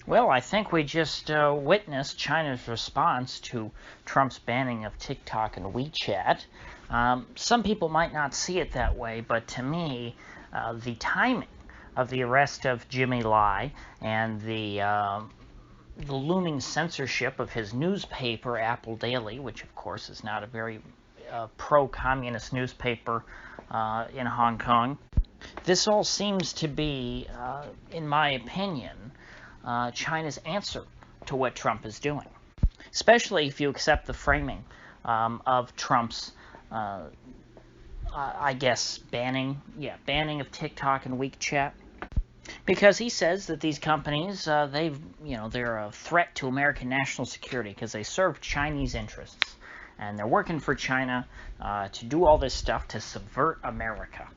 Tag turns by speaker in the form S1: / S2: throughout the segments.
S1: Well, I think we just witnessed China's response to Trump's banning of TikTok and WeChat. Some people might not see it that way, but to me, the timing of the arrest of Jimmy Lai and the looming censorship of his newspaper, Apple Daily, which of course is not a very pro-communist newspaper in Hong Kong. This all seems to be, in my opinion, China's answer to what Trump is doing, especially if you accept the framing of Trump's, I guess, banning of TikTok and WeChat, because he says that these companies, they're a threat to American national security because they serve Chinese interests, and they're working for China to do all this stuff to subvert America.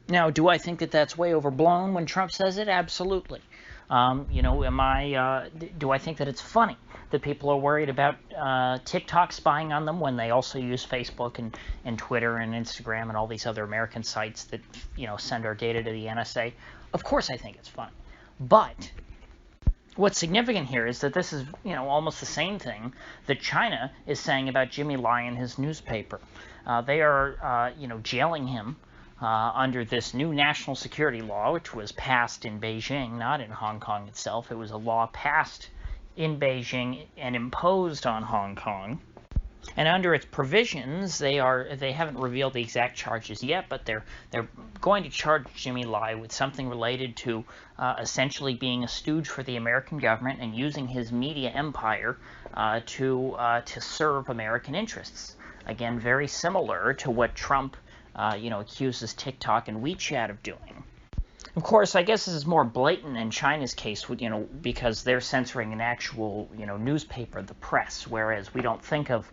S1: Now, do I think that that's way overblown when Trump says it? Absolutely. Do I think that it's funny that people are worried about TikTok spying on them when they also use Facebook and Twitter and Instagram and all these other American sites that, send our data to the NSA? Of course I think it's funny. But what's significant here is that this is, almost the same thing that China is saying about Jimmy Lai and his newspaper. They are, jailing him under this new national security law, which was passed in Beijing, not in Hong Kong itself. It was a law passed in Beijing and imposed on Hong Kong. And under its provisions, they haven't revealed the exact charges yet, but they're going to charge Jimmy Lai with something related to essentially being a stooge for the American government and using his media empire to serve American interests. Again, very similar to what Trump accuses TikTok and WeChat of doing. Of course, I guess this is more blatant in China's case, because they're censoring an actual, newspaper, the press, whereas we don't think of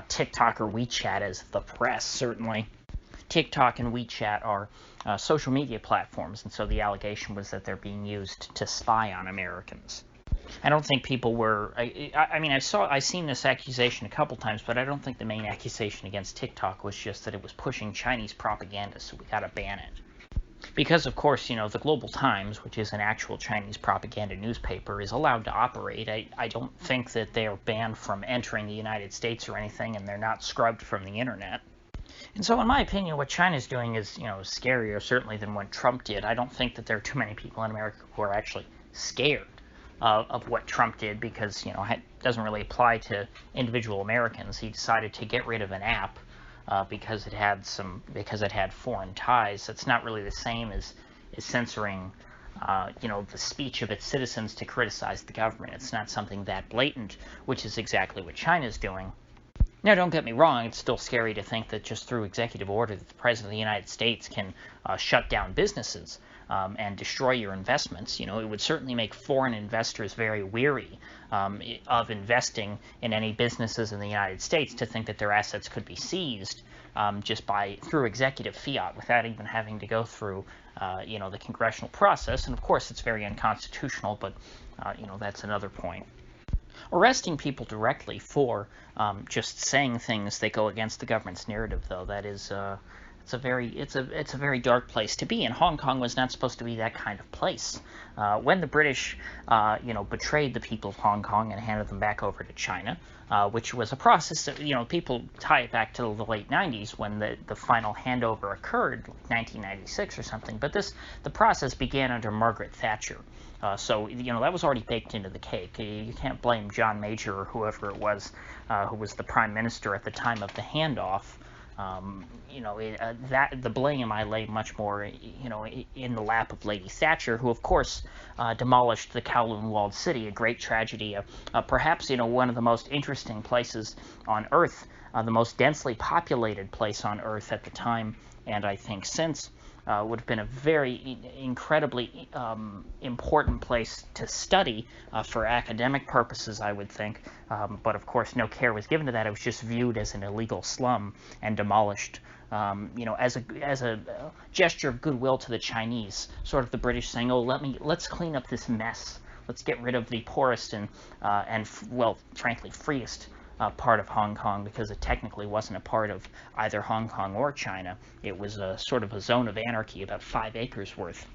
S1: TikTok or WeChat as the press, certainly. TikTok and WeChat are social media platforms, and so the allegation was that they're being used to spy on Americans. I don't think people were. I've seen this accusation a couple times, but I don't think the main accusation against TikTok was just that it was pushing Chinese propaganda, so we got to ban it. Because, of course, the Global Times, which is an actual Chinese propaganda newspaper, is allowed to operate. I don't think that they are banned from entering the United States or anything, and they're not scrubbed from the internet. And so, in my opinion, what China's doing is, scarier, certainly, than what Trump did. I don't think that there are too many people in America who are actually scared of what Trump did, because, it doesn't really apply to individual Americans. He decided to get rid of an app because it had foreign ties. That's not really the same as censoring, the speech of its citizens to criticize the government. It's not something that blatant, which is exactly what China's doing. Now, don't get me wrong, it's still scary to think that just through executive order that the President of the United States can shut down businesses and destroy your investments. It would certainly make foreign investors very weary of investing in any businesses in the United States to think that their assets could be seized just through executive fiat without even having to go through, the congressional process. And of course, it's very unconstitutional, but, that's another point. Arresting people directly for just saying things that go against the government's narrative, though, that is it's a very dark place to be, and Hong Kong was not supposed to be that kind of place. When the British, betrayed the people of Hong Kong and handed them back over to China, which was a process that, people tie it back to the late 90s when the final handover occurred, like 1996 or something. But the process began under Margaret Thatcher. So, that was already baked into the cake. You can't blame John Major or whoever it was who was the prime minister at the time of the handoff. The blame I lay much more, in the lap of Lady Thatcher, who, of course, demolished the Kowloon Walled City, a great tragedy, perhaps, one of the most interesting places on Earth, the most densely populated place on Earth at the time, and I think since. Would have been a very incredibly important place to study for academic purposes, I would think. But of course, no care was given to that. It was just viewed as an illegal slum and demolished, as a gesture of goodwill to the Chinese. Sort of the British saying, "Oh, let's clean up this mess. Let's get rid of the poorest and frankly, freest part of Hong Kong, because it technically wasn't a part of either Hong Kong or China. It was a sort of a zone of anarchy, about 5 acres worth.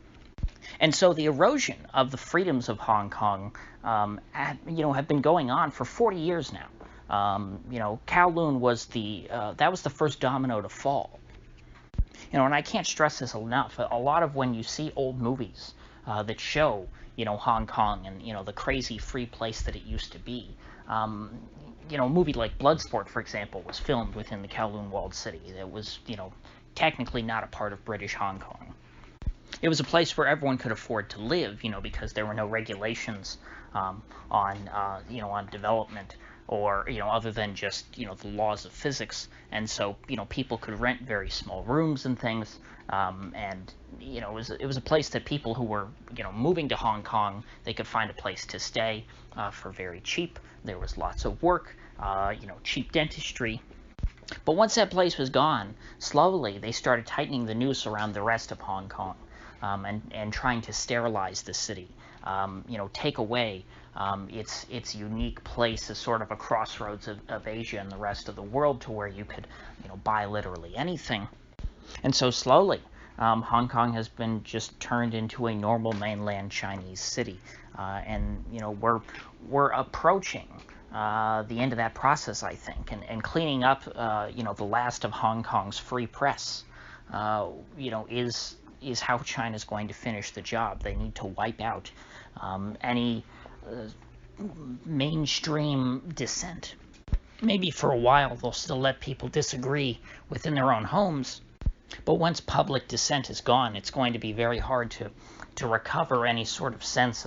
S1: And so the erosion of the freedoms of Hong Kong, have been going on for 40 years now. Kowloon was that was the first domino to fall. And I can't stress this enough. A lot of when you see old movies that show, Hong Kong and the crazy free place that it used to be. A movie like Bloodsport, for example, was filmed within the Kowloon walled city. It was, technically not a part of British Hong Kong. It was a place where everyone could afford to live, because there were no regulations on development or, other than just, the laws of physics. And so, people could rent very small rooms and things. It was a place that people who were, moving to Hong Kong, they could find a place to stay for very cheap. There was lots of work, cheap dentistry. But once that place was gone, slowly they started tightening the noose around the rest of Hong Kong. And trying to sterilize the city, take away its unique place as sort of a crossroads of Asia and the rest of the world, to where you could, buy literally anything. And so slowly, Hong Kong has been just turned into a normal mainland Chinese city, and we're approaching the end of that process, I think, and cleaning up, the last of Hong Kong's free press, is how China's going to finish the job. They need to wipe out any mainstream dissent. Maybe for a while they'll still let people disagree within their own homes, but once public dissent is gone, it's going to be very hard to recover any sort of sense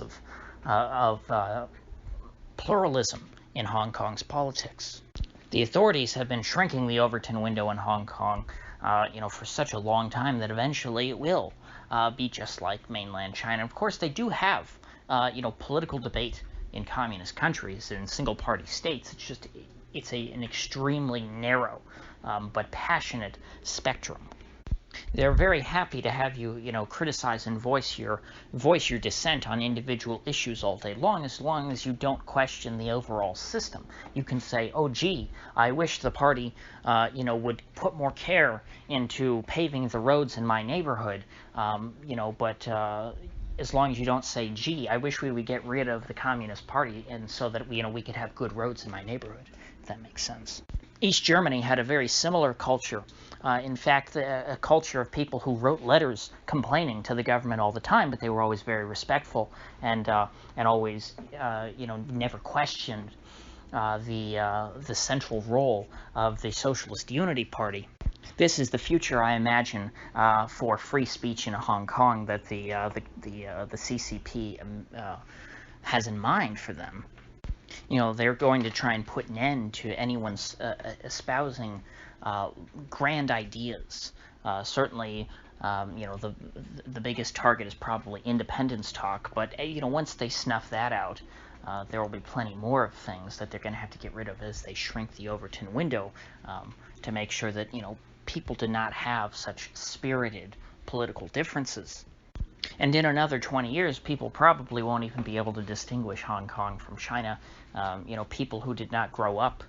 S1: of pluralism in Hong Kong's politics. The authorities have been shrinking the Overton window in Hong Kong for such a long time that eventually it will be just like mainland China. Of course, they do have, political debate in communist countries and single-party states. It's an extremely narrow but passionate spectrum. They're very happy to have you, criticize and voice your dissent on individual issues all day long as you don't question the overall system. You can say, oh, gee, I wish the party, would put more care into paving the roads in my neighborhood, but as long as you don't say, gee, I wish we would get rid of the Communist Party, and so that, we could have good roads in my neighborhood, if that makes sense. East Germany had a very similar culture. In fact, a culture of people who wrote letters complaining to the government all the time, but they were always very respectful and always, never questioned the central role of the Socialist Unity Party. This is the future, I imagine, for free speech in Hong Kong that the CCP has in mind for them. They're going to try and put an end to anyone's espousing grand ideas. Certainly, the biggest target is probably independence talk, but, once they snuff that out, there will be plenty more of things that they're going to have to get rid of as they shrink the Overton window to make sure that, people do not have such spirited political differences. And in another 20 years, people probably won't even be able to distinguish Hong Kong from China. People who did not grow up,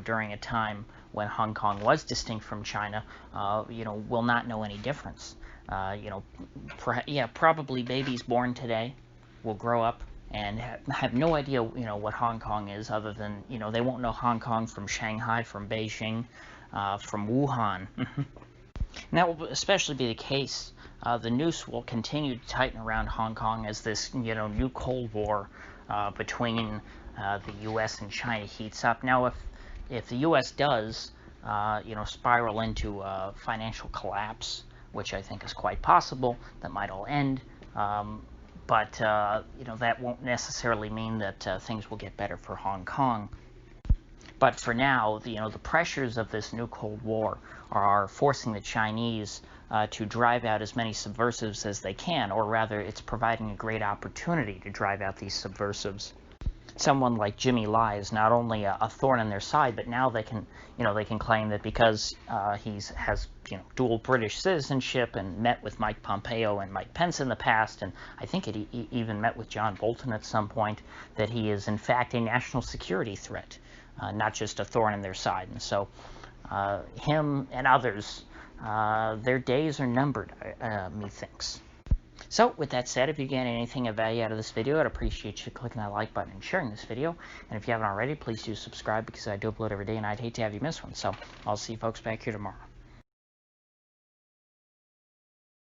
S1: during a time when Hong Kong was distinct from China, will not know any difference. Probably babies born today will grow up and have no idea, what Hong Kong is, other than, they won't know Hong Kong from Shanghai, from Beijing, from Wuhan. And that will especially be the case. The noose will continue to tighten around Hong Kong as this, new Cold War between the U.S. and China heats up. Now, if the U.S. does, spiral into financial collapse, which I think is quite possible, that might all end. But that won't necessarily mean that things will get better for Hong Kong. But for now, the pressures of this new Cold War are forcing the Chinese to drive out as many subversives as they can, or rather, it's providing a great opportunity to drive out these subversives. Someone like Jimmy Lai is not only a thorn in their side, but now they can claim that because he has dual British citizenship and met with Mike Pompeo and Mike Pence in the past, and I think he even met with John Bolton at some point, that he is in fact a national security threat, not just a thorn in their side. And so him and others, their days are numbered, methinks. So with that said, if you get anything of value out of this video, I'd appreciate you clicking that like button and sharing this video. And if you haven't already, please do subscribe because I do upload every day and I'd hate to have you miss one. So I'll see you folks back here tomorrow.